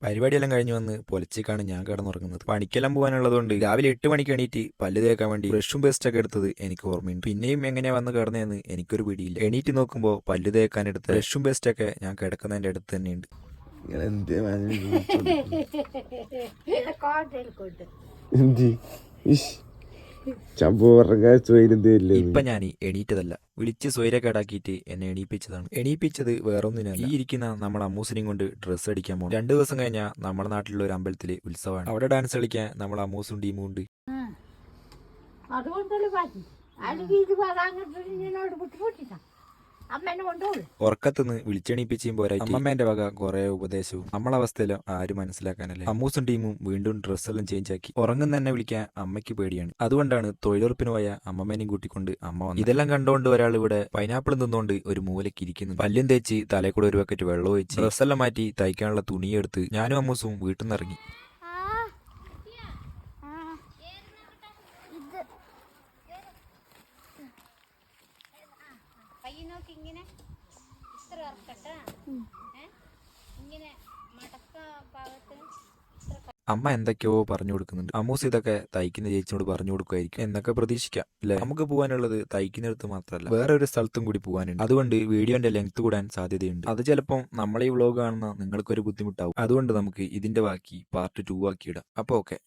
പരിപാടിയെല്ലാം കഴിഞ്ഞ് വന്ന് പുലച്ചേക്കാണ് ഞാൻ കിടന്നുറങ്ങുന്നത്. പണിക്കെല്ലാം പോകാനുള്ളതുകൊണ്ട് രാവിലെ 8 മണിക്ക് എണീറ്റ് പല്ല് തേക്കാൻ വേണ്ടി ബ്രഷും പേസ്റ്റ് ഒക്കെ എടുത്തത് എനിക്ക് ഓർമ്മയുണ്ട്. പിന്നെയും എങ്ങനെയാ വന്ന് കിടന്നതെന്ന് എനിക്കൊരു പിടിയില്ല. എണീറ്റ് നോക്കുമ്പോൾ പല്ല് തേക്കാൻ എടുത്ത ബ്രഷും പേസ്റ്റ് ഒക്കെ ഞാൻ കിടക്കുന്നതിന്റെ അടുത്ത് തന്നെയുണ്ട്. ഇപ്പൊ ഞാൻ എണീറ്റതല്ല, വിളിച്ച് സ്വൈരക്കേടാക്കിയിട്ട് എന്നെ എണീപ്പിച്ചതാണ്. എണീപ്പിച്ചത് വേറൊന്നിനല്ല, ഈ ഇരിക്കുന്ന നമ്മുടെ അമ്മൂസിനെയും കൊണ്ട് ഡ്രസ്സ് അടിക്കാൻ പോകും. 2 ദിവസം കഴിഞ്ഞാൽ നമ്മുടെ നാട്ടിലുള്ള ഒരു അമ്പലത്തില് ഉത്സവമാണ്. അവിടെ ഡാൻസ് കളിക്കാൻ നമ്മളെ അമ്മൂസും ടീമും ഉണ്ട്. ഉറക്കത്തുനിന്ന് വിളിച്ചെണീപ്പിച്ചും പോരാ അമ്മമ്മേന്റെ വക കുറെ ഉപദേശവും. നമ്മളവസ്ഥയിലും ആരും മനസ്സിലാക്കാനല്ലേ. അമ്മൂസും ടീമും വീണ്ടും ഡ്രസ്സെല്ലാം ചേഞ്ച് ആക്കി. ഉറങ്ങുന്ന തന്നെ വിളിക്കാൻ അമ്മയ്ക്ക് പേടിയാണ്. അതുകൊണ്ടാണ് തൊഴിലുറപ്പിന് പോയ അമ്മമ്മേനെയും കൂട്ടിക്കൊണ്ട് അമ്മ വന്നു. ഇതെല്ലാം കണ്ടുകൊണ്ട് ഒരാൾ ഇവിടെ പൈനാപ്പിൾ നിന്നുകൊണ്ട് ഒരു മൂലയ്ക്ക് ഇരിക്കുന്നു. പല്ലും തേച്ച് തലയിൽ കൂടെ ഒരു ബക്കറ്റ് വെള്ളം ഒഴിച്ച് ഡ്രസ്സെല്ലാം മാറ്റി തയ്ക്കാനുള്ള തുണിയെടുത്ത് ഞാനും അമ്മൂസും വീട്ടിൽ നിന്ന് ഇറങ്ങി. അമ്മ എന്തൊക്കെയോ പറഞ്ഞു കൊടുക്കുന്നുണ്ട്. അമ്മൂസ് ഇതൊക്കെ തയ്ക്കുന്ന ചേച്ചിയോട് പറഞ്ഞു കൊടുക്കുമായിരിക്കും എന്നൊക്കെ പ്രതീക്ഷിക്കാം അല്ലെ. നമുക്ക് പോകാനുള്ളത് തയ്ക്കുന്നിടത്ത് മാത്രമല്ല, വേറെ ഒരു സ്ഥലത്തും കൂടി പോകാനുണ്ട്. അതുകൊണ്ട് വീഡിയോന്റെ ലെങ്ത് കൂടാൻ സാധ്യതയുണ്ട്. അത് ചിലപ്പം നമ്മളെ ഈ വ്ളോഗ് കാണുന്ന നിങ്ങൾക്കൊരു ബുദ്ധിമുട്ടാവും. അതുകൊണ്ട് നമുക്ക് ഇതിന്റെ ബാക്കി പാർട്ട് 2 ആക്കി ഇടാം. അപ്പോൾ ഓക്കെ.